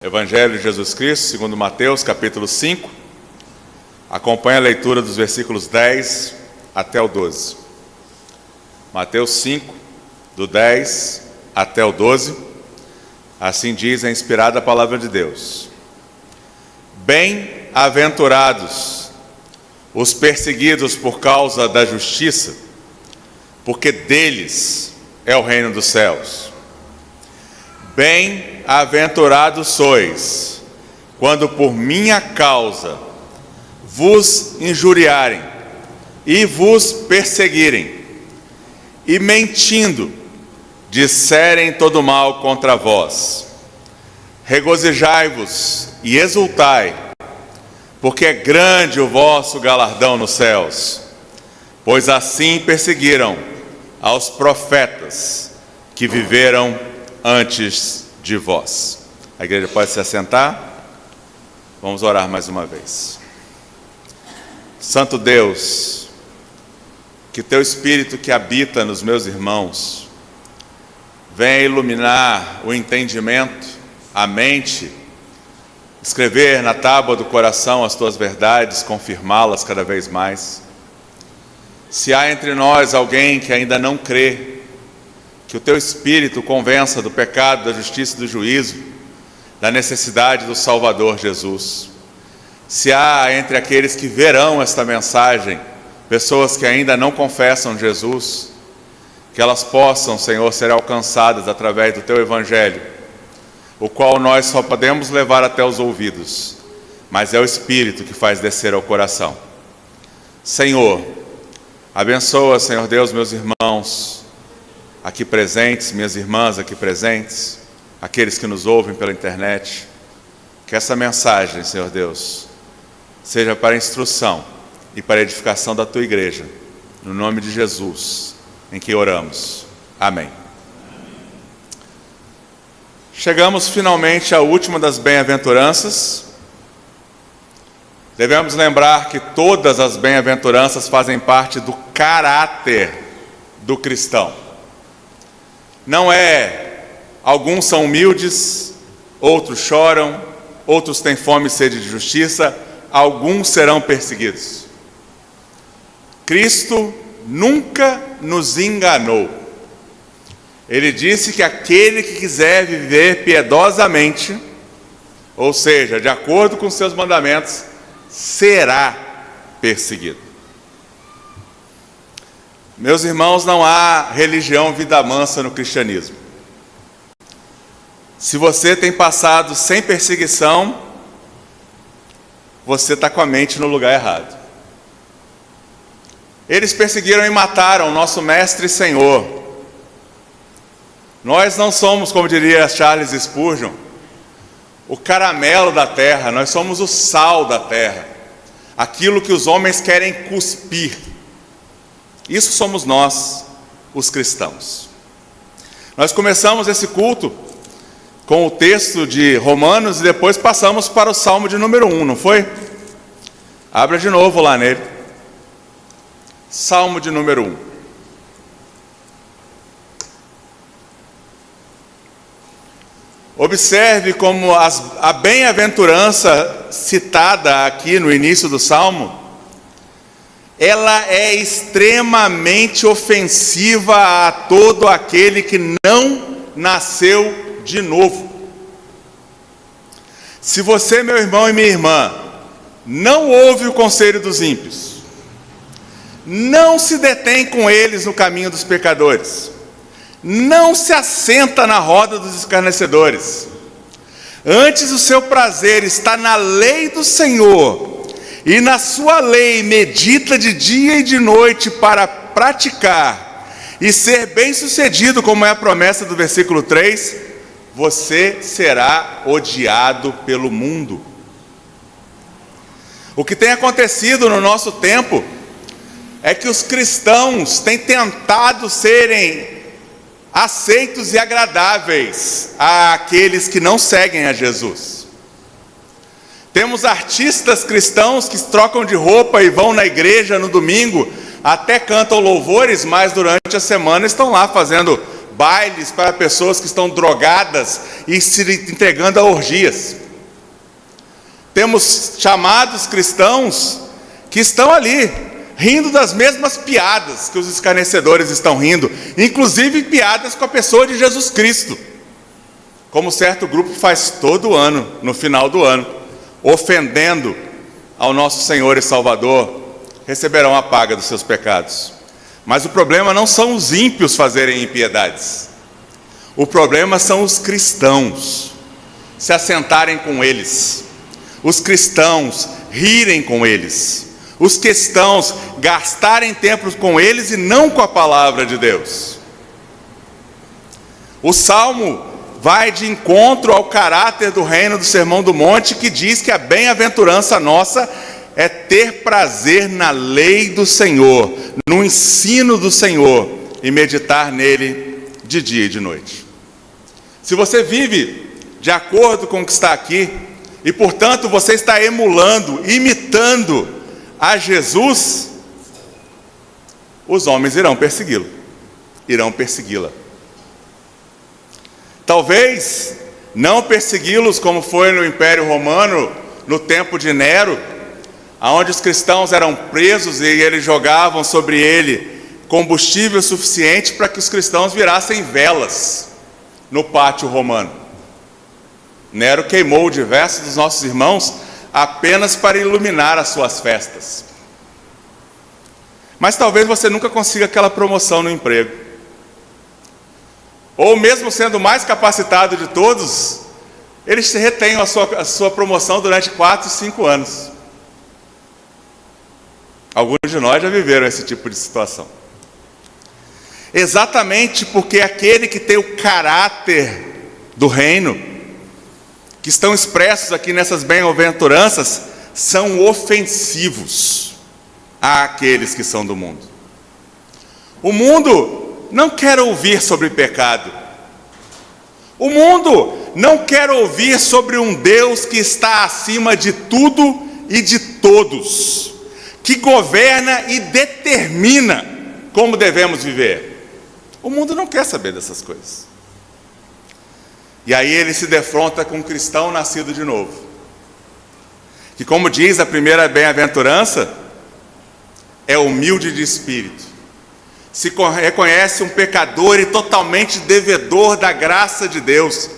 Evangelho de Jesus Cristo, segundo Mateus, capítulo 5. Acompanhe a leitura dos versículos 10 até o 12. Mateus 5, do 10 até o 12. Assim diz a inspirada palavra de Deus. Bem-aventurados os perseguidos por causa da justiça, porque deles é o reino dos céus. Bem-aventurados sois, quando por minha causa vos injuriarem e vos perseguirem, e mentindo disserem todo mal contra vós. Regozijai-vos e exultai, porque é grande o vosso galardão nos céus, pois assim perseguiram aos profetas que viveram antes de vós. A igreja pode se assentar. Vamos orar mais uma vez. Santo Deus, que teu Espírito que habita nos meus irmãos venha iluminar o entendimento, a mente, escrever na tábua do coração as tuas verdades, confirmá-las cada vez mais. Se há entre nós alguém que ainda não crê, que o teu Espírito convença do pecado, da justiça e do juízo, da necessidade do Salvador Jesus. Se há entre aqueles que verão esta mensagem, pessoas que ainda não confessam Jesus, que elas possam, Senhor, ser alcançadas através do teu Evangelho, o qual nós só podemos levar até os ouvidos, mas é o Espírito que faz descer ao coração. Senhor, abençoa, Senhor Deus, meus irmãos aqui presentes, minhas irmãs aqui presentes, aqueles que nos ouvem pela internet, que essa mensagem, Senhor Deus, seja para instrução e para edificação da tua igreja, no nome de Jesus, em que oramos. Amém. Chegamos finalmente à última das bem-aventuranças. Devemos lembrar que todas as bem-aventuranças fazem parte do caráter do cristão. Não é, alguns são humildes, outros choram, outros têm fome e sede de justiça, alguns serão perseguidos. Cristo nunca nos enganou. Ele disse que aquele que quiser viver piedosamente, ou seja, de acordo com seus mandamentos, será perseguido. Meus irmãos, não há religião vida mansa no cristianismo. Se você tem passado sem perseguição, você está com a mente no lugar errado. Eles perseguiram e mataram o nosso mestre e Senhor. Nós não somos, como diria Charles Spurgeon, o caramelo da terra, nós somos o sal da terra, aquilo que os homens querem cuspir. Isso somos nós, os cristãos. Nós começamos esse culto com o texto de Romanos e depois passamos para o Salmo de número 1, não foi? Abra de novo lá nele. Salmo de número 1. Observe como a bem-aventurança citada aqui no início do Salmo, ela é extremamente ofensiva a todo aquele que não nasceu de novo. Se você, meu irmão e minha irmã, não ouve o conselho dos ímpios, não se detém com eles no caminho dos pecadores, não se assenta na roda dos escarnecedores, antes o seu prazer está na lei do Senhor, e na sua lei medita de dia e de noite para praticar e ser bem-sucedido, como é a promessa do versículo 3, você será odiado pelo mundo. O que tem acontecido no nosso tempo é que os cristãos têm tentado serem aceitos e agradáveis àqueles que não seguem a Jesus. Temos artistas cristãos que trocam de roupa e vão na igreja no domingo, até cantam louvores, mas durante a semana estão lá fazendo bailes para pessoas que estão drogadas e se entregando a orgias. Temos chamados cristãos que estão ali, rindo das mesmas piadas que os escarnecedores estão rindo, inclusive piadas com a pessoa de Jesus Cristo, como certo grupo faz todo ano, no final do ano, ofendendo ao nosso Senhor e Salvador, receberão a paga dos seus pecados. Mas o problema não são os ímpios fazerem impiedades. O problema são os cristãos se assentarem com eles, os cristãos rirem com eles, os cristãos gastarem tempo com eles e não com a palavra de Deus. O Salmo vai de encontro ao caráter do reino do Sermão do Monte, que diz que a bem-aventurança nossa é ter prazer na lei do Senhor, no ensino do Senhor, e meditar nele de dia e de noite. Se você vive de acordo com o que está aqui, e portanto você está emulando, imitando a Jesus, os homens irão persegui-lo, irão persegui-la. Talvez não persegui-los como foi no Império Romano, no tempo de Nero, onde os cristãos eram presos e eles jogavam sobre ele combustível suficiente para que os cristãos virassem velas no pátio romano. Nero queimou diversos dos nossos irmãos apenas para iluminar as suas festas. Mas talvez você nunca consiga aquela promoção no emprego. Ou mesmo sendo o mais capacitado de todos, eles retenham a sua promoção durante 4, 5 anos. Alguns de nós já viveram esse tipo de situação. Exatamente porque aquele que tem o caráter do reino, que estão expressos aqui nessas bem-aventuranças, são ofensivos àqueles que são do mundo. O mundo não quer ouvir sobre pecado. O mundo não quer ouvir sobre um Deus que está acima de tudo e de todos, que governa e determina como devemos viver. O mundo não quer saber dessas coisas. E aí ele se defronta com um cristão nascido de novo, que, como diz a primeira bem-aventurança, é humilde de espírito, se reconhece um pecador e totalmente devedor da graça de Deus.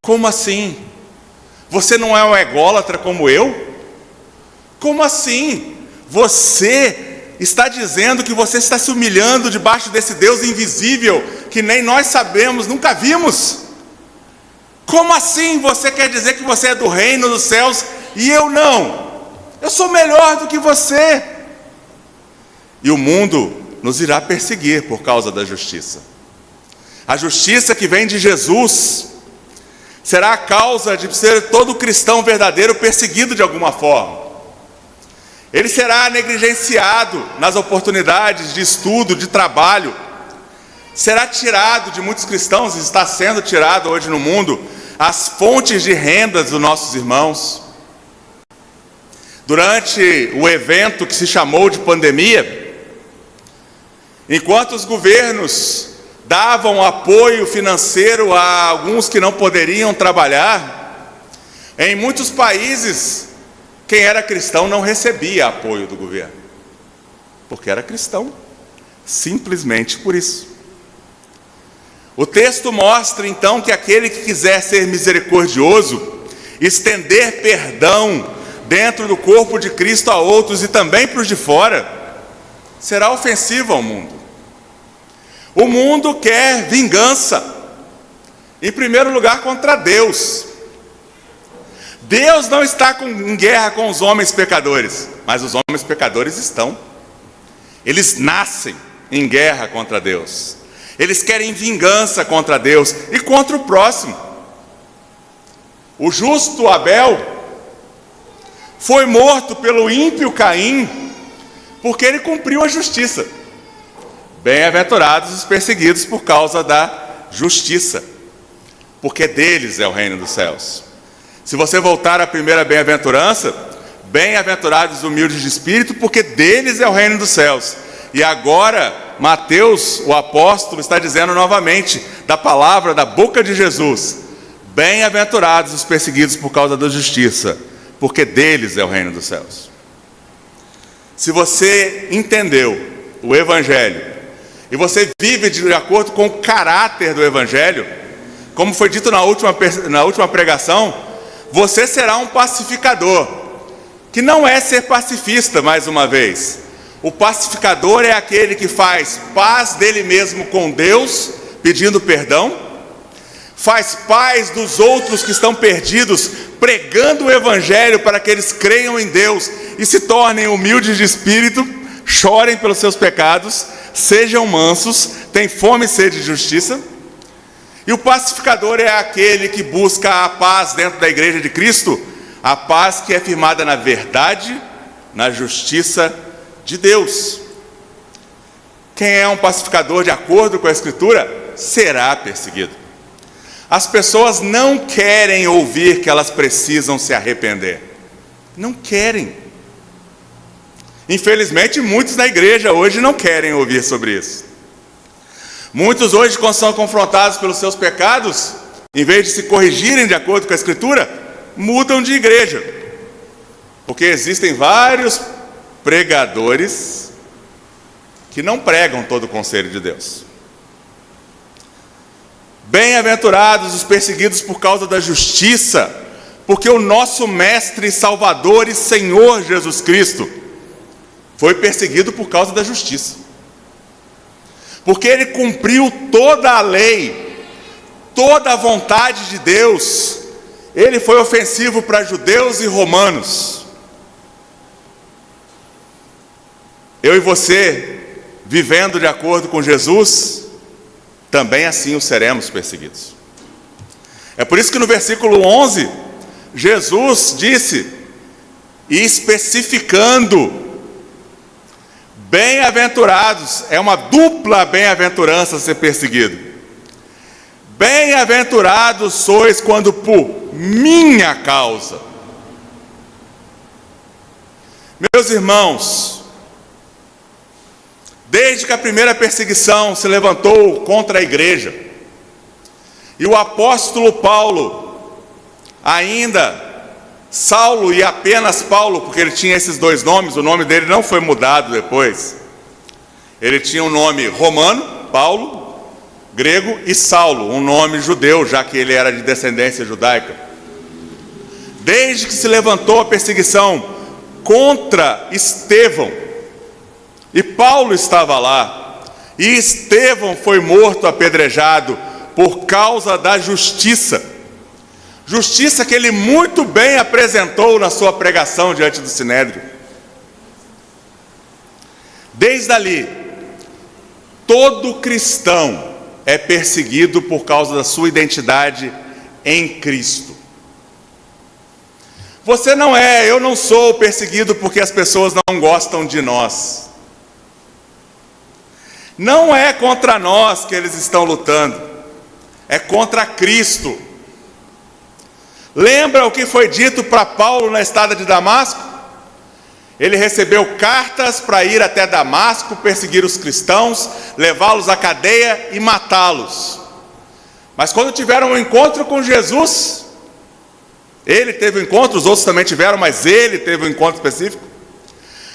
Como assim? Você não é um ególatra como eu? Como assim? Você está dizendo que você está se humilhando debaixo desse Deus invisível, que nem nós sabemos, nunca vimos? Como assim você quer dizer que você é do reino dos céus e eu não? Eu sou melhor do que você. E o mundo nos irá perseguir por causa da justiça. A justiça que vem de Jesus será a causa de ser todo cristão verdadeiro perseguido de alguma forma. Ele será negligenciado nas oportunidades de estudo, de trabalho. Será tirado de muitos cristãos, está sendo tirado hoje no mundo, as fontes de rendas dos nossos irmãos. Durante o evento que se chamou de pandemia, enquanto os governos davam apoio financeiro a alguns que não poderiam trabalhar, em muitos países, quem era cristão não recebia apoio do governo, porque era cristão, simplesmente por isso. O texto mostra então que aquele que quiser ser misericordioso, estender perdão dentro do corpo de Cristo a outros e também para os de fora, será ofensivo ao mundo. O mundo quer vingança, em primeiro lugar contra Deus. Deus não está em guerra com os homens pecadores, mas os homens pecadores estão. Eles nascem em guerra contra Deus. Eles querem vingança contra Deus e contra o próximo. O justo Abel foi morto pelo ímpio Caim, porque ele cumpriu a justiça. Bem-aventurados os perseguidos por causa da justiça, porque deles é o reino dos céus. Se você voltar à primeira bem-aventurança, bem-aventurados os humildes de espírito, porque deles é o reino dos céus. E agora Mateus, o apóstolo, está dizendo novamente da palavra da boca de Jesus: bem-aventurados os perseguidos por causa da justiça, porque deles é o reino dos céus. Se você entendeu o Evangelho e você vive de acordo com o caráter do Evangelho, como foi dito na última pregação, você será um pacificador, que não é ser pacifista, mais uma vez. O pacificador é aquele que faz paz dele mesmo com Deus, pedindo perdão, faz paz dos outros que estão perdidos, pregando o Evangelho para que eles creiam em Deus e se tornem humildes de espírito, chorem pelos seus pecados, sejam mansos, tenham fome e sede de justiça. E o pacificador é aquele que busca a paz dentro da igreja de Cristo, a paz que é firmada na verdade, na justiça de Deus. Quem é um pacificador de acordo com a Escritura será perseguido. As pessoas não querem ouvir que elas precisam se arrepender. Não querem. Infelizmente, muitos na igreja hoje não querem ouvir sobre isso. Muitos hoje, quando são confrontados pelos seus pecados, em vez de se corrigirem de acordo com a Escritura, mudam de igreja. Porque existem vários pregadores que não pregam todo o conselho de Deus. Bem-aventurados os perseguidos por causa da justiça, porque o nosso Mestre, Salvador e Senhor Jesus Cristo foi perseguido por causa da justiça. Porque ele cumpriu toda a lei, toda a vontade de Deus. Ele foi ofensivo para judeus e romanos. Eu e você, vivendo de acordo com Jesus, também assim o seremos perseguidos. É por isso que no versículo 11, Jesus disse, especificando: bem-aventurados, é uma dupla bem-aventurança ser perseguido. Bem-aventurados sois quando por minha causa. Meus irmãos, desde que a primeira perseguição se levantou contra a igreja, e o apóstolo Paulo, ainda Saulo e apenas Paulo, porque ele tinha esses dois nomes, o nome dele não foi mudado depois. Ele tinha um nome romano, Paulo, grego, e Saulo, um nome judeu, já que ele era de descendência judaica. Desde que se levantou a perseguição contra Estevão, e Paulo estava lá, e Estevão foi morto apedrejado por causa da justiça. Justiça que ele muito bem apresentou na sua pregação diante do Sinédrio. Desde ali, todo cristão é perseguido por causa da sua identidade em Cristo. Você não é, eu não sou perseguido porque as pessoas não gostam de nós. Não é contra nós que eles estão lutando, é contra Cristo. Lembra o que foi dito para Paulo na estrada de Damasco? Ele recebeu cartas para ir até Damasco, perseguir os cristãos, levá-los à cadeia e matá-los. Mas quando tiveram um encontro com Jesus, ele teve um encontro, os outros também tiveram, mas ele teve um encontro específico.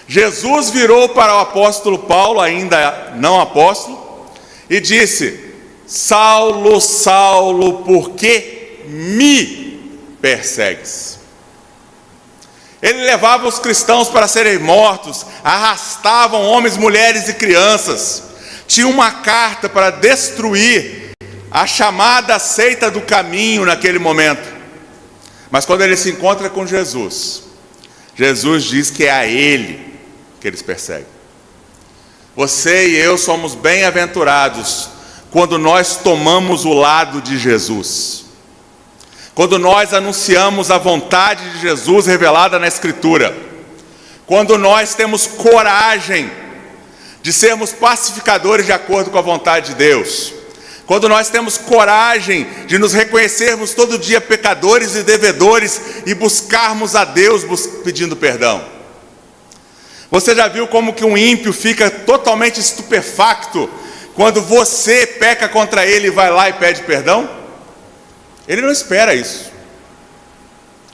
Jesus virou para o apóstolo Paulo, ainda não apóstolo, e disse: Saulo, Saulo, por que me persegues? Ele levava os cristãos para serem mortos, arrastavam homens, mulheres e crianças. Tinha uma carta para destruir a chamada seita do caminho naquele momento. Mas quando ele se encontra com Jesus, Jesus diz que é a ele que eles perseguem. Você e eu somos bem-aventurados quando nós tomamos o lado de Jesus. Quando nós anunciamos a vontade de Jesus revelada na Escritura. Quando nós temos coragem de sermos pacificadores de acordo com a vontade de Deus. Quando nós temos coragem de nos reconhecermos todo dia pecadores e devedores e buscarmos a Deus pedindo perdão. Você já viu como que um ímpio fica totalmente estupefacto quando você peca contra ele e vai lá e pede perdão? Ele não espera isso.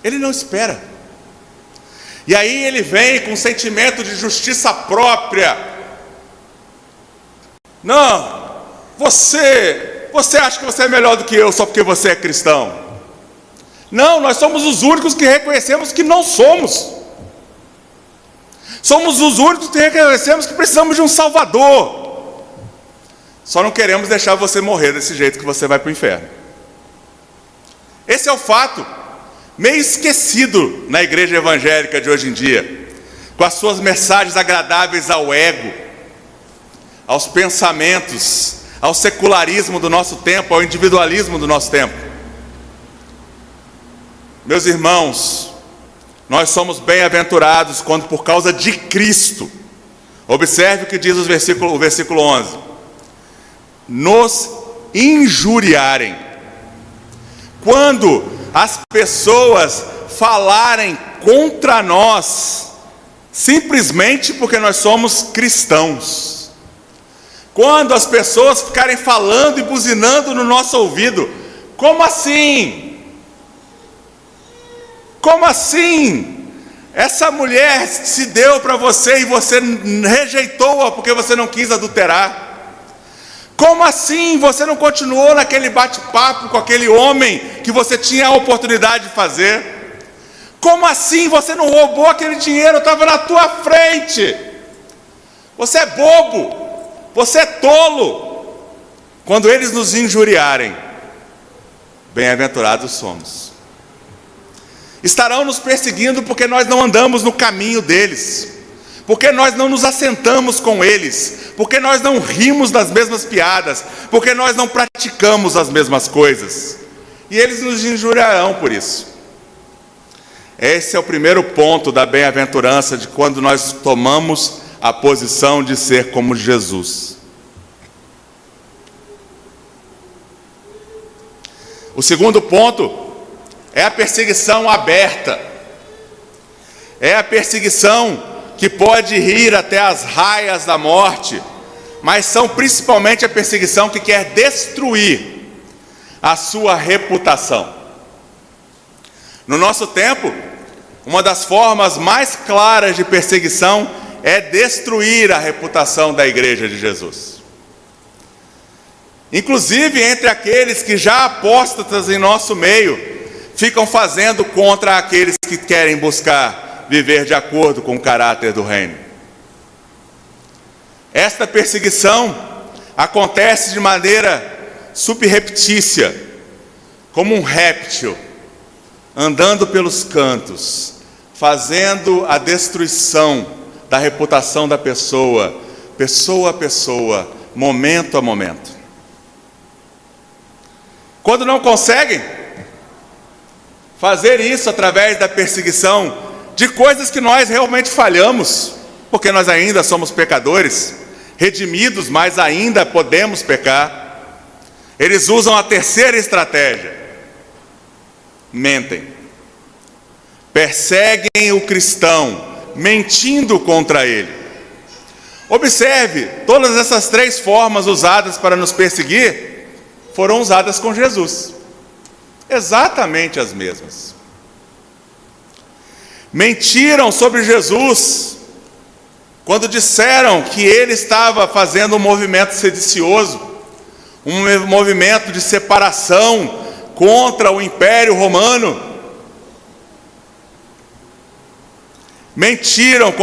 Ele não espera. E aí ele vem com um sentimento de justiça própria. Não, você acha que você é melhor do que eu só porque você é cristão? Não, nós somos os únicos que reconhecemos que não somos. Somos os únicos que reconhecemos que precisamos de um Salvador. Só não queremos deixar você morrer desse jeito que você vai para o inferno. Esse é o fato, meio esquecido na igreja evangélica de hoje em dia, com as suas mensagens agradáveis ao ego, aos pensamentos, ao secularismo do nosso tempo, ao individualismo do nosso tempo. Meus irmãos, nós somos bem-aventurados quando por causa de Cristo, observe o que diz o versículo 11, nos injuriarem. Quando as pessoas falarem contra nós, simplesmente porque nós somos cristãos. Quando as pessoas ficarem falando e buzinando no nosso ouvido, como assim? Como assim? Essa mulher se deu para você e você rejeitou-a porque você não quis adulterar. Como assim você não continuou naquele bate-papo com aquele homem que você tinha a oportunidade de fazer? Como assim você não roubou aquele dinheiro? Estava na tua frente. Você é bobo, você é tolo. Quando eles nos injuriarem, bem-aventurados somos. Estarão nos perseguindo porque nós não andamos no caminho deles, porque nós não nos assentamos com eles, porque nós não rimos das mesmas piadas, porque nós não praticamos as mesmas coisas, e eles nos injuriarão por isso. Esse é o primeiro ponto da bem-aventurança, de quando nós tomamos a posição de ser como Jesus. O segundo ponto é a perseguição aberta. É a perseguição que pode ir até as raias da morte, mas são principalmente a perseguição que quer destruir a sua reputação. No nosso tempo, uma das formas mais claras de perseguição é destruir a reputação da Igreja de Jesus. Inclusive entre aqueles que já apóstatas em nosso meio, ficam fazendo contra aqueles que querem buscar viver de acordo com o caráter do reino. Esta perseguição acontece de maneira subreptícia, como um réptil, andando pelos cantos, fazendo a destruição da reputação da pessoa, pessoa a pessoa, momento a momento. Quando não conseguem fazer isso através da perseguição de coisas que nós realmente falhamos, porque nós ainda somos pecadores, redimidos, mas ainda podemos pecar, eles usam a terceira estratégia: mentem. Perseguem o cristão, mentindo contra ele. Observe, todas essas três formas usadas para nos perseguir foram usadas com Jesus. Exatamente as mesmas. Mentiram sobre Jesus quando disseram que ele estava fazendo um movimento sedicioso, um movimento de separação contra o Império Romano. Mentiram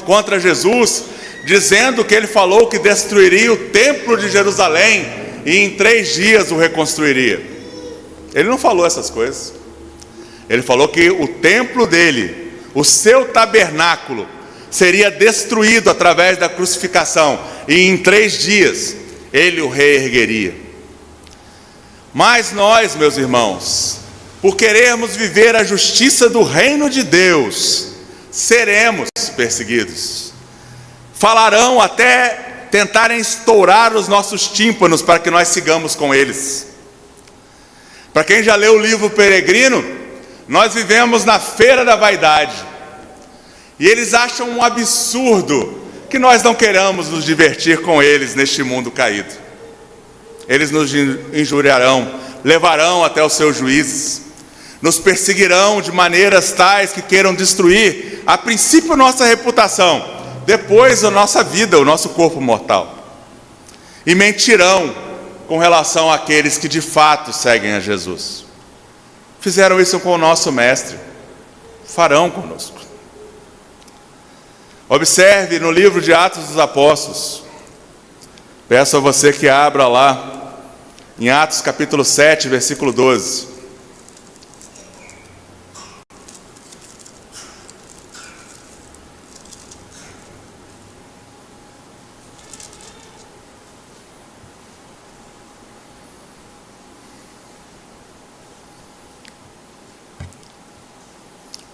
contra Jesus, dizendo que ele falou que destruiria o templo de Jerusalém e em 3 dias o reconstruiria. Ele não falou essas coisas. Ele falou que o templo dele, o seu tabernáculo, seria destruído através da crucificação, e em 3 dias ele o reergueria. Mas nós, meus irmãos, por querermos viver a justiça do reino de Deus, seremos perseguidos. Falarão até tentarem estourar os nossos tímpanos para que nós sigamos com eles. Para quem já leu o livro Peregrino, nós vivemos na feira da vaidade. E eles acham um absurdo que nós não queiramos nos divertir com eles neste mundo caído. Eles nos injuriarão, levarão até os seus juízes, nos perseguirão de maneiras tais que queiram destruir, a princípio, nossa reputação, depois a nossa vida, o nosso corpo mortal. E mentirão com relação àqueles que de fato seguem a Jesus. Fizeram isso com o nosso Mestre, farão conosco. Observe no livro de Atos dos Apóstolos. Peço a você que abra lá, em Atos capítulo 7, versículo 12.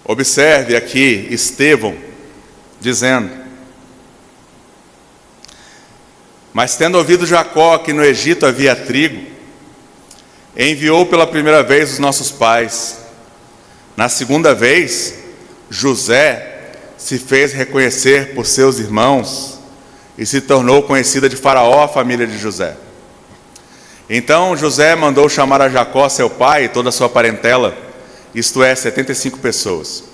Observe aqui Estevão dizendo: mas tendo ouvido Jacó que no Egito havia trigo, enviou pela primeira vez os nossos pais. Na segunda vez, José se fez reconhecer por seus irmãos e se tornou conhecida de Faraó a família de José. Então José mandou chamar a Jacó, seu pai, e toda a sua parentela, isto é, 75 pessoas.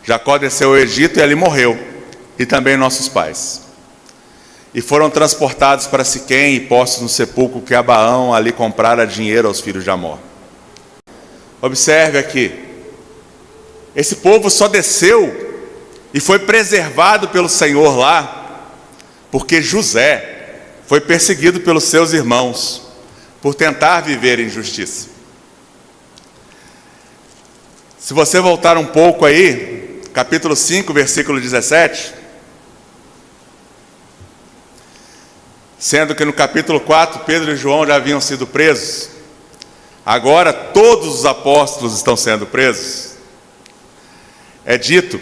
Jacó desceu ao Egito e ali morreu, e também nossos pais. E foram transportados para Siquém e postos no sepulcro que Abraão ali comprara dinheiro aos filhos de Amor. Observe aqui, esse povo só desceu e foi preservado pelo Senhor lá, porque José foi perseguido pelos seus irmãos, por tentar viver em justiça. Se você voltar um pouco aí, capítulo 5, versículo 17, sendo que no capítulo 4, Pedro e João já haviam sido presos, agora todos os apóstolos estão sendo presos. É dito: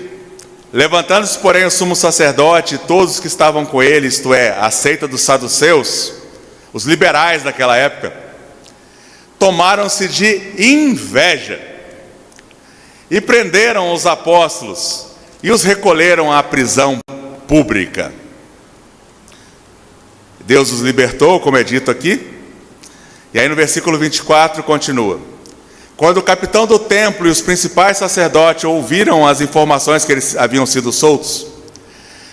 levantando-se, porém, o sumo sacerdote e todos os que estavam com ele, isto é, a seita dos saduceus, os liberais daquela época, tomaram-se de inveja e prenderam os apóstolos e os recolheram à prisão pública. Deus os libertou, como é dito aqui. E aí no versículo 24 continua: quando o capitão do templo e os principais sacerdotes ouviram as informações que eles haviam sido soltos,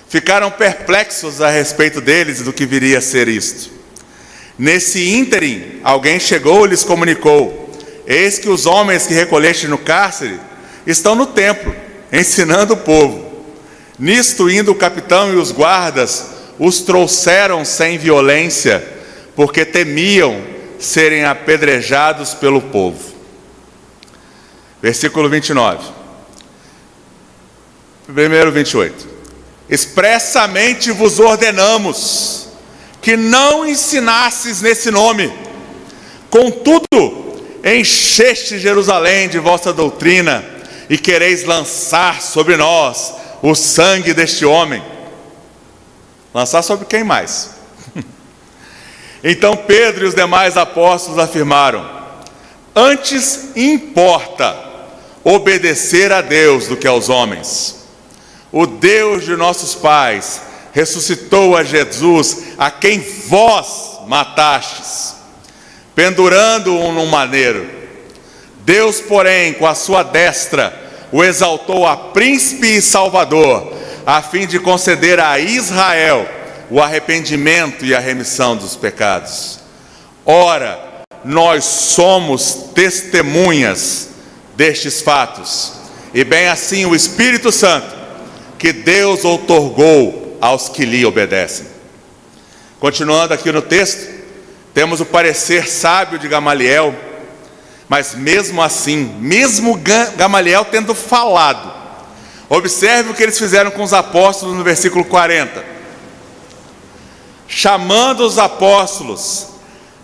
ficaram perplexos a respeito deles e do que viria a ser isto. Nesse ínterim, alguém chegou e lhes comunicou: eis que os homens que recolheste no cárcere estão no templo, ensinando o povo. Nisto, indo o capitão e os guardas, os trouxeram sem violência, porque temiam serem apedrejados pelo povo. Versículo 29. Primeiro 28. Expressamente vos ordenamos que não ensinasses nesse nome. Contudo, encheste Jerusalém de vossa doutrina e quereis lançar sobre nós o sangue deste homem. Lançar sobre quem mais? Então Pedro e os demais apóstolos afirmaram: antes importa obedecer a Deus do que aos homens. O Deus de nossos pais ressuscitou a Jesus, a quem vós matastes, pendurando-o num madeiro. Deus, porém, com a sua destra, o exaltou a príncipe e salvador, a fim de conceder a Israel o arrependimento e a remissão dos pecados. Ora, nós somos testemunhas destes fatos, e bem assim o Espírito Santo, que Deus outorgou aos que lhe obedecem. Continuando aqui no texto, temos o parecer sábio de Gamaliel. Mas mesmo assim, mesmo Gamaliel tendo falado, observe o que eles fizeram com os apóstolos no versículo 40. Chamando os apóstolos,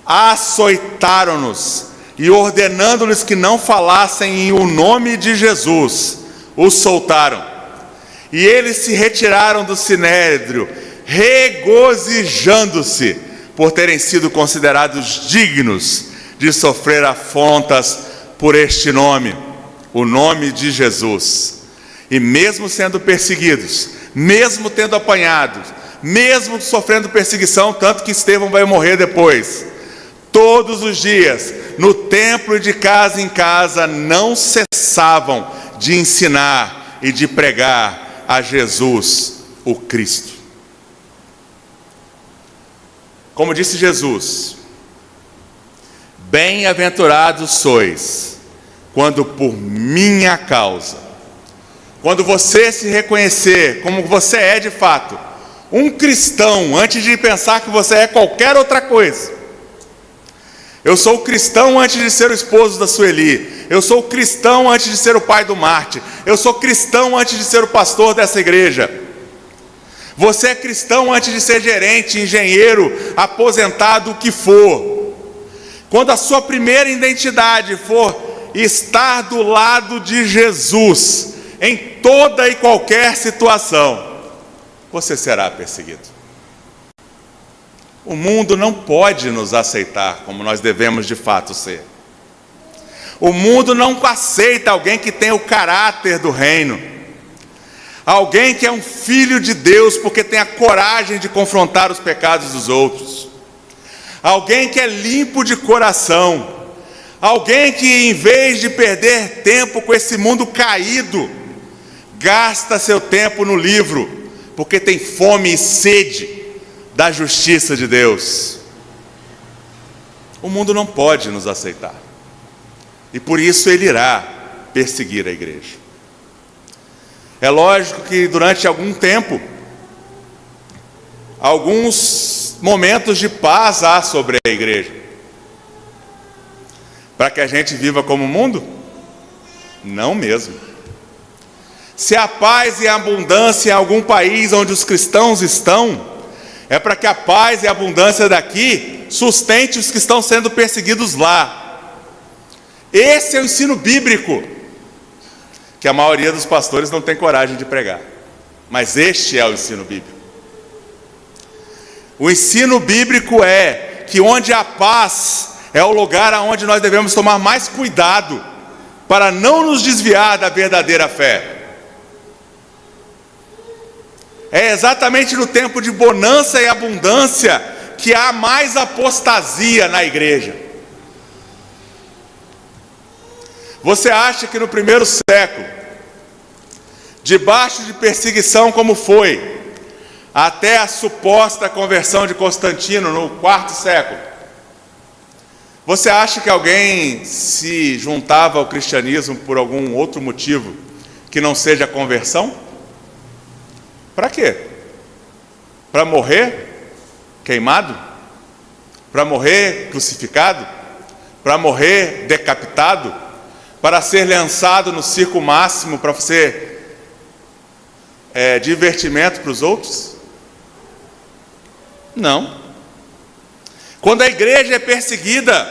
açoitaram-nos e ordenando-lhes que não falassem em o nome de Jesus, os soltaram. E eles se retiraram do sinédrio, regozijando-se por terem sido considerados dignos de sofrer afrontas por este nome, o nome de Jesus. E mesmo sendo perseguidos, mesmo tendo apanhado, mesmo sofrendo perseguição, tanto que Estevão vai morrer depois, todos os dias, no templo e de casa em casa, não cessavam de ensinar e de pregar a Jesus, o Cristo. Como disse Jesus: bem-aventurados sois, quando por minha causa, quando você se reconhecer como você é de fato, um cristão, antes de pensar que você é qualquer outra coisa. Eu sou cristão antes de ser o esposo da Sueli. Eu sou cristão antes de ser o pai do Marte. Eu sou cristão antes de ser o pastor dessa igreja. Você é cristão antes de ser gerente, engenheiro, aposentado, o que for. Quando a sua primeira identidade for estar do lado de Jesus, em toda e qualquer situação, você será perseguido. O mundo não pode nos aceitar como nós devemos de fato ser. O mundo não aceita alguém que tem o caráter do reino. Alguém que é um filho de Deus porque tem a coragem de confrontar os pecados dos outros. Alguém que é limpo de coração. Alguém que, em vez de perder tempo com esse mundo caído, gasta seu tempo no livro, porque tem fome e sede da justiça de Deus. O mundo não pode nos aceitar. E por isso ele irá perseguir a igreja. É lógico que durante algum tempo, alguns momentos de paz há sobre a igreja. Para que a gente viva como o mundo? Não mesmo. Se há paz e abundância em algum país onde os cristãos estão, é para que a paz e a abundância daqui sustente os que estão sendo perseguidos lá. Esse é o ensino bíblico, que a maioria dos pastores não tem coragem de pregar. Mas este é o ensino bíblico. O ensino bíblico é que onde há paz é o lugar onde nós devemos tomar mais cuidado para não nos desviar da verdadeira fé. É exatamente no tempo de bonança e abundância que há mais apostasia na igreja. Você acha que no primeiro século, debaixo de perseguição como foi, até a suposta conversão de Constantino no quarto século, você acha que alguém se juntava ao cristianismo por algum outro motivo que não seja a conversão? Para quê? Para morrer queimado? Para morrer crucificado? Para morrer decapitado? Para ser lançado no circo máximo, para ser divertimento para os outros? Não. Quando a igreja é perseguida,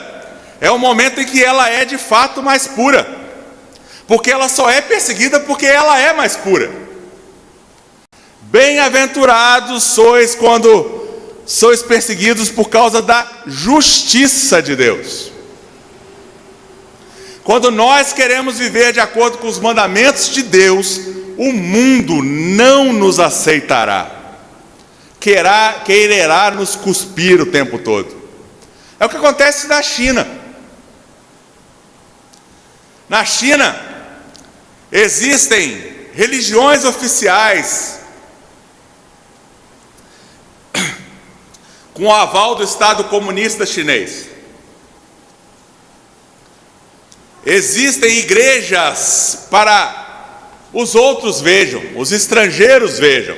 é o momento em que ela é de fato mais pura, porque ela só é perseguida porque ela é mais pura. Bem-aventurados sois quando sois perseguidos por causa da justiça de Deus. Quando nós queremos viver de acordo com os mandamentos de Deus, o mundo não nos aceitará. Quererá nos cuspir o tempo todo. É o que acontece na China. Na China, existem religiões oficiais com o aval do Estado comunista chinês. Existem igrejas para os outros vejam, os estrangeiros vejam.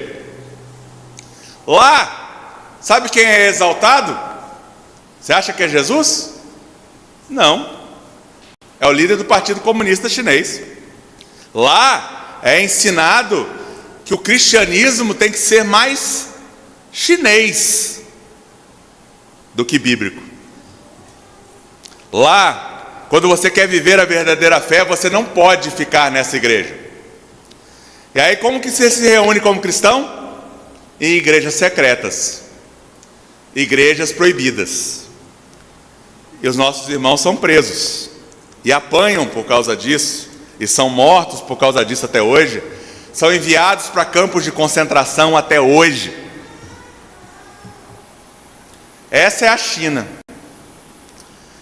Lá, sabe quem é exaltado? Você acha que é Jesus? Não. É o líder do Partido Comunista Chinês. Lá é ensinado que o cristianismo tem que ser mais chinês do que bíblico. Lá, quando você quer viver a verdadeira fé, você não pode ficar nessa igreja. E aí como que você se reúne como cristão? Em igrejas secretas, igrejas proibidas. E os nossos irmãos são presos e apanham por causa disso, e são mortos por causa disso até hoje, são enviados para campos de concentração até hoje. Essa é a China,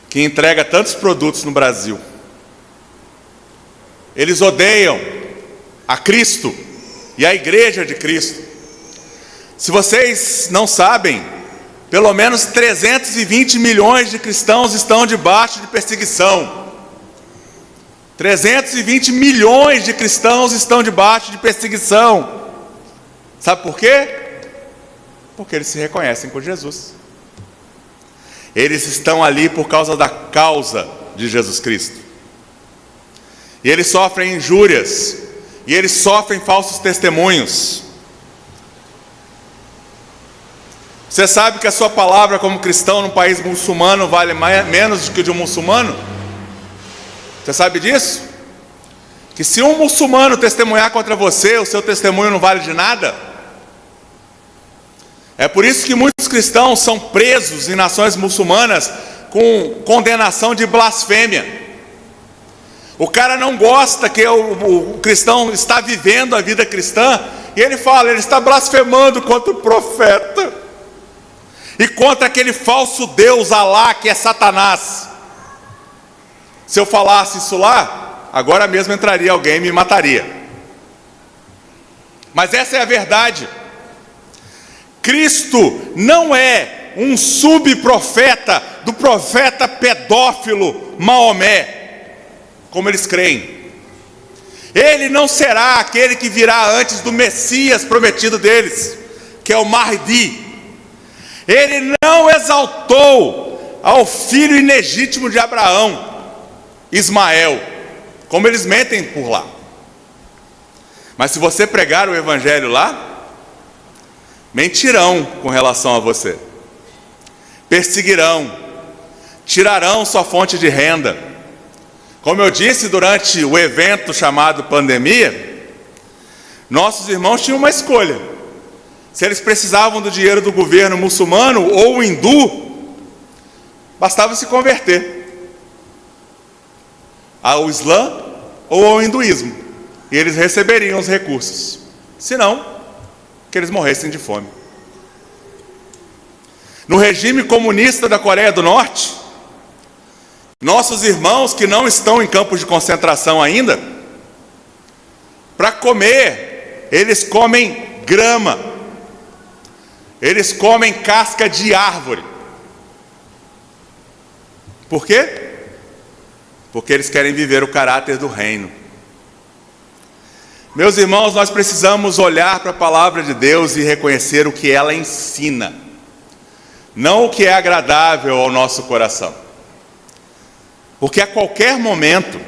que entrega tantos produtos no Brasil. Eles odeiam a Cristo e a Igreja de Cristo. Se vocês não sabem, pelo menos 320 milhões de cristãos estão debaixo de perseguição. 320 milhões de cristãos estão debaixo de perseguição. Sabe por quê? Porque eles se reconhecem com Jesus. Eles estão ali por causa da causa de Jesus Cristo. E eles sofrem injúrias, e eles sofrem falsos testemunhos. Você sabe que a sua palavra como cristão num país muçulmano vale menos do que de um muçulmano? Você sabe disso? Que se um muçulmano testemunhar contra você, o seu testemunho não vale de nada? É por isso que muitos cristãos são presos em nações muçulmanas com condenação de blasfêmia. O cara não gosta que o cristão está vivendo a vida cristã, e ele fala, ele está blasfemando contra o profeta e contra aquele falso Deus Alá que é Satanás. Se eu falasse isso lá, agora mesmo entraria alguém e me mataria. Mas essa é a verdade. Cristo não é um subprofeta do profeta pedófilo Maomé, como eles creem. Ele não será aquele que virá antes do Messias prometido deles, que é o Mahdi. Ele não exaltou ao filho ilegítimo de Abraão, Ismael, como eles mentem por lá. Mas se você pregar o evangelho lá, mentirão com relação a você, perseguirão, tirarão sua fonte de renda. Como eu disse durante o evento chamado pandemia, nossos irmãos tinham uma escolha. Se eles precisavam do dinheiro do governo muçulmano ou hindu, bastava se converter ao Islã ou ao hinduísmo, e eles receberiam os recursos. Se não, que eles morressem de fome. No regime comunista da Coreia do Norte, nossos irmãos que não estão em campos de concentração ainda, para comer, eles comem grama, eles comem casca de árvore. Por quê? Porque eles querem viver o caráter do reino. Meus irmãos, nós precisamos olhar para a palavra de Deus e reconhecer o que ela ensina, não o que é agradável ao nosso coração. Porque a qualquer momento,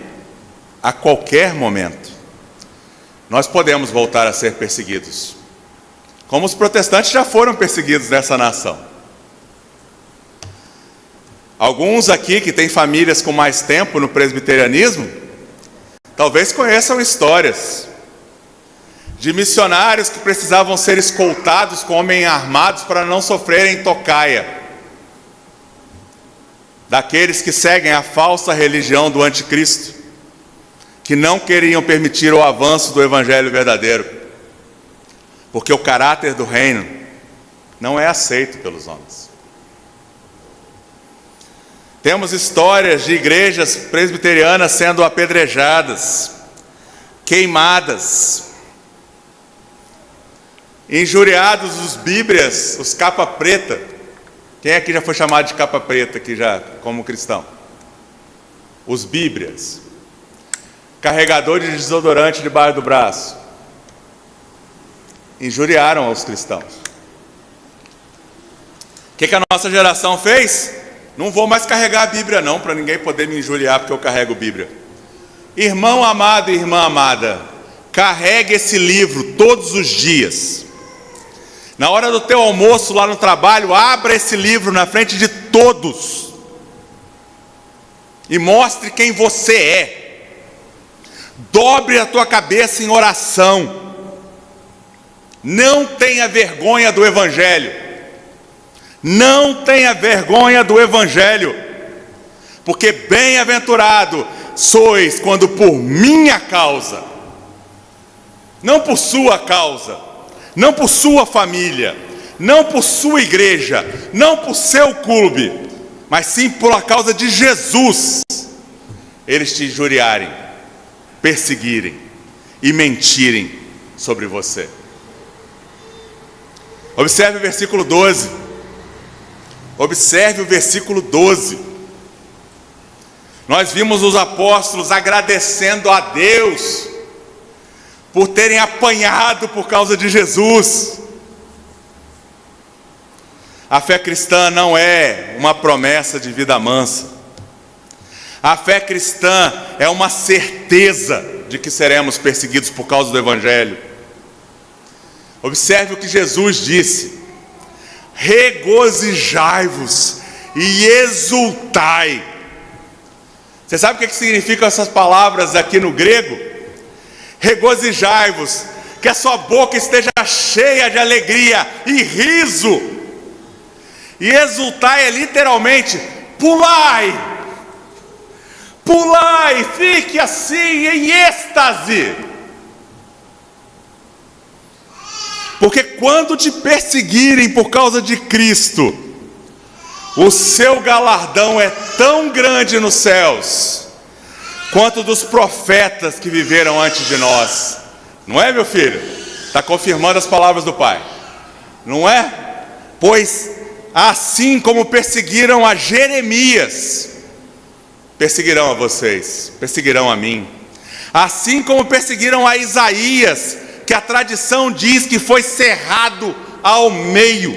nós podemos voltar a ser perseguidos, como os protestantes já foram perseguidos nessa nação. Alguns aqui que têm famílias com mais tempo no presbiterianismo, talvez conheçam histórias de missionários que precisavam ser escoltados com homens armados para não sofrerem tocaia, daqueles que seguem a falsa religião do anticristo, que não queriam permitir o avanço do evangelho verdadeiro, porque o caráter do reino não é aceito pelos homens. Temos histórias de igrejas presbiterianas sendo apedrejadas, queimadas, injuriados os bíblias, os capa preta. Quem aqui já foi chamado de capa preta aqui já, como cristão? Os bíblias. Carregadores de desodorante debaixo do braço. Injuriaram aos cristãos. O que a nossa geração fez? Não vou mais carregar a Bíblia não, para ninguém poder me injuriar porque eu carrego Bíblia. Irmão amado e irmã amada, carregue esse livro todos os dias. Na hora do teu almoço lá no trabalho, abra esse livro na frente de todos e mostre quem você é. Dobre a tua cabeça em oração. Não tenha vergonha do Evangelho. Não tenha vergonha do Evangelho, porque bem-aventurado sois quando por minha causa não por sua causa, não por sua família, não por sua igreja, não por seu clube, mas sim por causa de Jesus, eles te injuriarem, perseguirem e mentirem sobre você. Observe o versículo 12. Observe o versículo 12. Nós vimos os apóstolos agradecendo a Deus por terem apanhado por causa de Jesus. A fé cristã não é uma promessa de vida mansa. A fé cristã é uma certeza de que seremos perseguidos por causa do Evangelho. Observe o que Jesus disse: regozijai-vos e exultai. Você sabe o que significam essas palavras aqui no grego? Regozijai-vos, que a sua boca esteja cheia de alegria e riso. E exultai é literalmente pulai. Pulai, fique assim em êxtase. Porque quando te perseguirem por causa de Cristo, o seu galardão é tão grande nos céus, quanto dos profetas que viveram antes de nós. Não é, meu filho? Está confirmando as palavras do Pai. Não é? Pois assim como perseguiram a Jeremias, perseguirão a vocês, perseguirão a mim. Assim como perseguiram a Isaías, que a tradição diz que foi cerrado ao meio.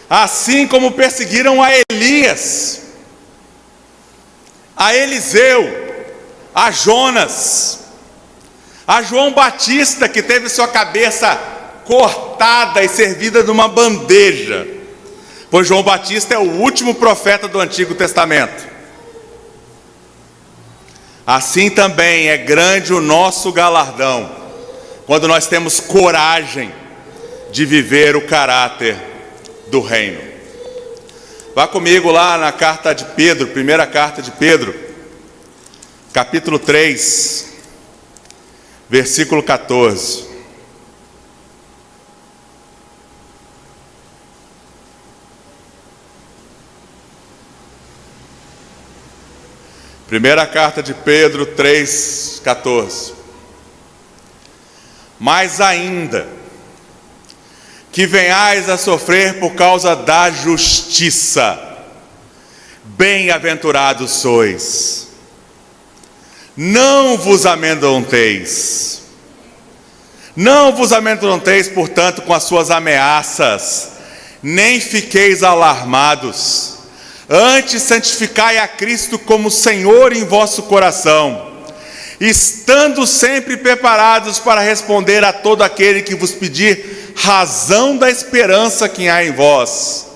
Assim como perseguiram a Elias, a Eliseu, a Jonas, a João Batista, que teve sua cabeça cortada e servida numa bandeja, pois João Batista é o último profeta do Antigo Testamento. Assim também é grande o nosso galardão, quando nós temos coragem de viver o caráter do reino. Vá comigo lá na carta de Pedro, primeira carta de Pedro, capítulo 3, versículo 14. Primeira carta de Pedro 3, 14. Mas ainda que venhais a sofrer por causa da justiça, bem-aventurados sois. Não vos amedronteis. Não vos amedronteis, portanto, com as suas ameaças, nem fiqueis alarmados. Antes santificai a Cristo como Senhor em vosso coração, estando sempre preparados para responder a todo aquele que vos pedir razão da esperança que há em vós,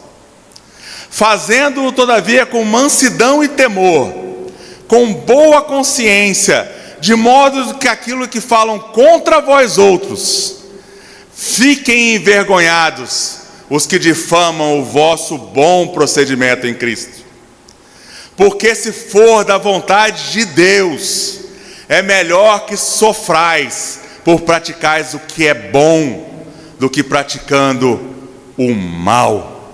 fazendo-o todavia com mansidão e temor, com boa consciência, de modo que aquilo que falam contra vós outros, fiquem envergonhados os que difamam o vosso bom procedimento em Cristo. Porque se for da vontade de Deus, é melhor que sofrais por praticais o que é bom, do que praticando o mal.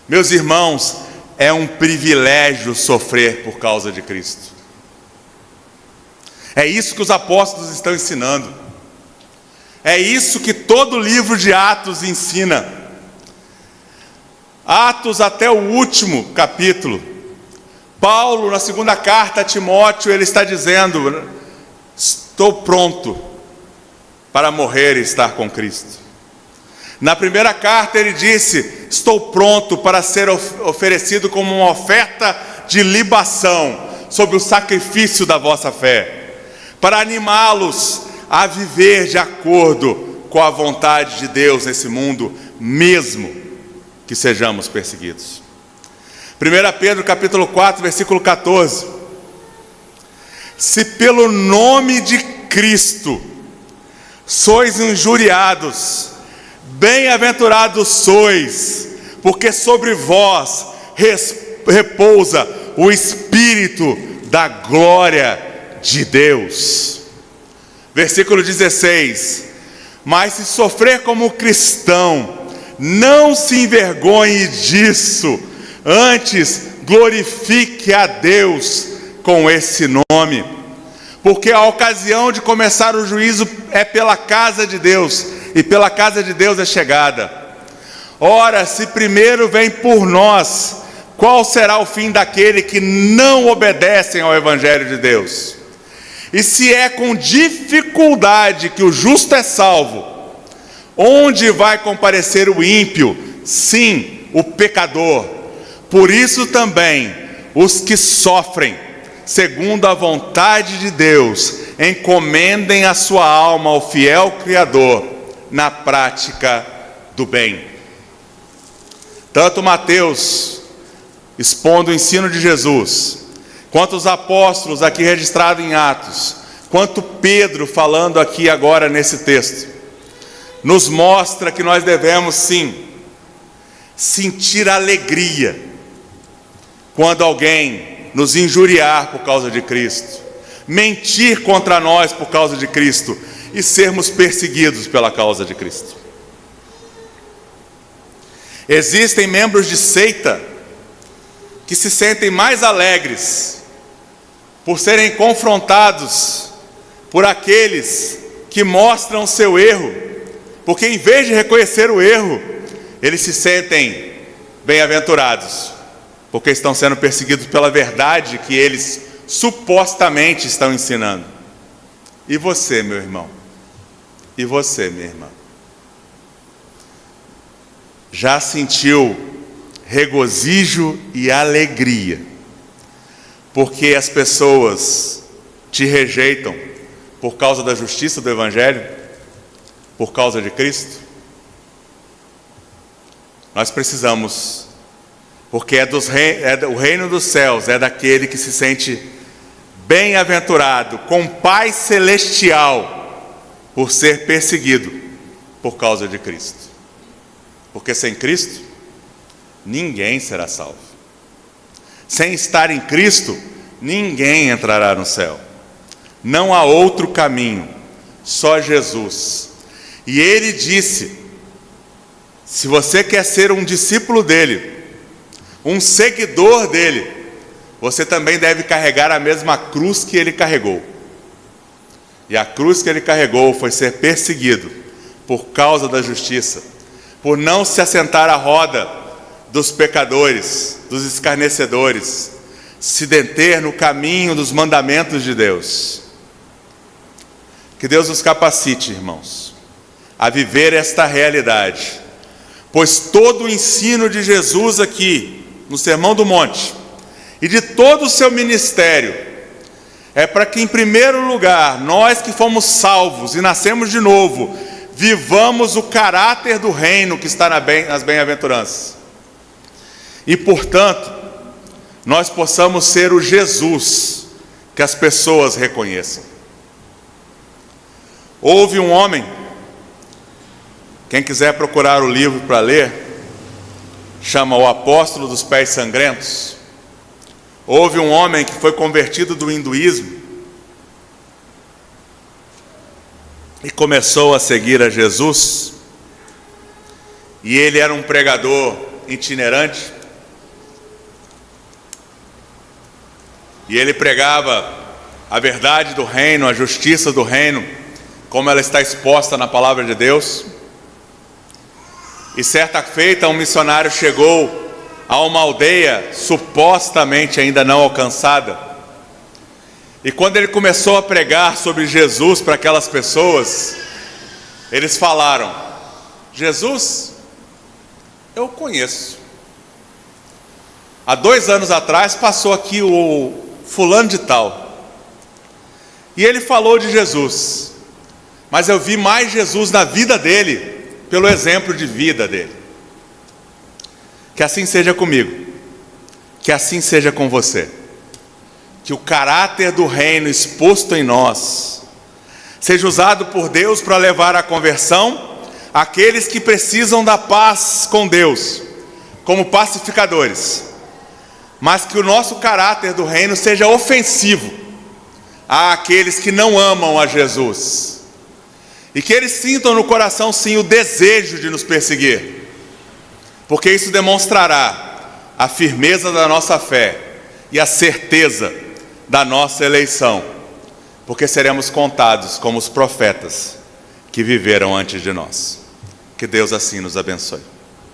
Meus irmãos, é um privilégio sofrer por causa de Cristo. É isso que os apóstolos estão ensinando. É isso que todo o livro de Atos ensina. Atos até o último capítulo. Paulo, na segunda carta a Timóteo, ele está dizendo: estou pronto para morrer e estar com Cristo. Na primeira carta ele disse: estou pronto para ser oferecido como uma oferta de libação sobre o sacrifício da vossa fé, para animá-los a viver de acordo com a vontade de Deus nesse mundo, mesmo que sejamos perseguidos. 1 Pedro capítulo 4, versículo 14. Se pelo nome de Cristo sois injuriados, bem-aventurados sois, porque sobre vós repousa o Espírito da glória de Deus. Versículo 16: mas se sofrer como cristão, não se envergonhe disso, antes glorifique a Deus com esse nome, porque a ocasião de começar o juízo é pela casa de Deus, e pela casa de Deus é chegada. Ora, se primeiro vem por nós, qual será o fim daquele que não obedecem ao Evangelho de Deus? E se é com dificuldade que o justo é salvo, onde vai comparecer o ímpio? Sim, o pecador. Por isso também, os que sofrem segundo a vontade de Deus, encomendem a sua alma ao fiel Criador na prática do bem. Tanto Mateus, expondo o ensino de Jesus, quanto os apóstolos aqui registrados em Atos, quanto Pedro falando aqui agora nesse texto, nos mostra que nós devemos sim sentir alegria quando alguém nos injuriar por causa de Cristo, mentir contra nós por causa de Cristo e sermos perseguidos pela causa de Cristo. Existem membros de seita que se sentem mais alegres por serem confrontados por aqueles que mostram seu erro, porque em vez de reconhecer o erro, eles se sentem bem-aventurados, porque estão sendo perseguidos pela verdade que eles supostamente estão ensinando. E você, meu irmão? E você, minha irmã? Já sentiu regozijo e alegria porque as pessoas te rejeitam por causa da justiça do Evangelho? Por causa de Cristo? Nós precisamos, porque o reino dos céus é daquele que se sente bem-aventurado, com paz celestial, por ser perseguido por causa de Cristo. Porque sem Cristo, ninguém será salvo. Sem estar em Cristo, ninguém entrará no céu. Não há outro caminho, só Jesus. E Ele disse: se você quer ser um discípulo dEle, um seguidor dEle, você também deve carregar a mesma cruz que Ele carregou. E a cruz que Ele carregou foi ser perseguido por causa da justiça, por não se assentar à roda dos pecadores, dos escarnecedores, se deter no caminho dos mandamentos de Deus. Que Deus nos capacite, irmãos, a viver esta realidade, pois todo o ensino de Jesus aqui, no Sermão do Monte, e de todo o seu ministério, é para que, em primeiro lugar, nós que fomos salvos e nascemos de novo, vivamos o caráter do reino que está nas bem-aventuranças. E, portanto, nós possamos ser o Jesus que as pessoas reconheçam. Houve um homem, quem quiser procurar o livro para ler, chama O Apóstolo dos Pés Sangrentos. Houve um homem que foi convertido do hinduísmo e começou a seguir a Jesus. E ele era um pregador itinerante. E ele pregava a verdade do reino, a justiça do reino, como ela está exposta na palavra de Deus. E certa feita um missionário chegou a uma aldeia supostamente ainda não alcançada. E quando ele começou a pregar sobre Jesus para aquelas pessoas, eles falaram: Jesus, eu conheço. Há 2 anos atrás passou aqui o fulano de tal, e ele falou de Jesus, mas eu vi mais Jesus na vida dele, pelo exemplo de vida dele. Que assim seja comigo, que assim seja com você, que o caráter do reino exposto em nós seja usado por Deus para levar à conversão aqueles que precisam da paz com Deus, como pacificadores, mas que o nosso caráter do reino seja ofensivo àqueles que não amam a Jesus, e que eles sintam no coração sim o desejo de nos perseguir, porque isso demonstrará a firmeza da nossa fé e a certeza da nossa eleição, porque seremos contados como os profetas que viveram antes de nós. Que Deus assim nos abençoe.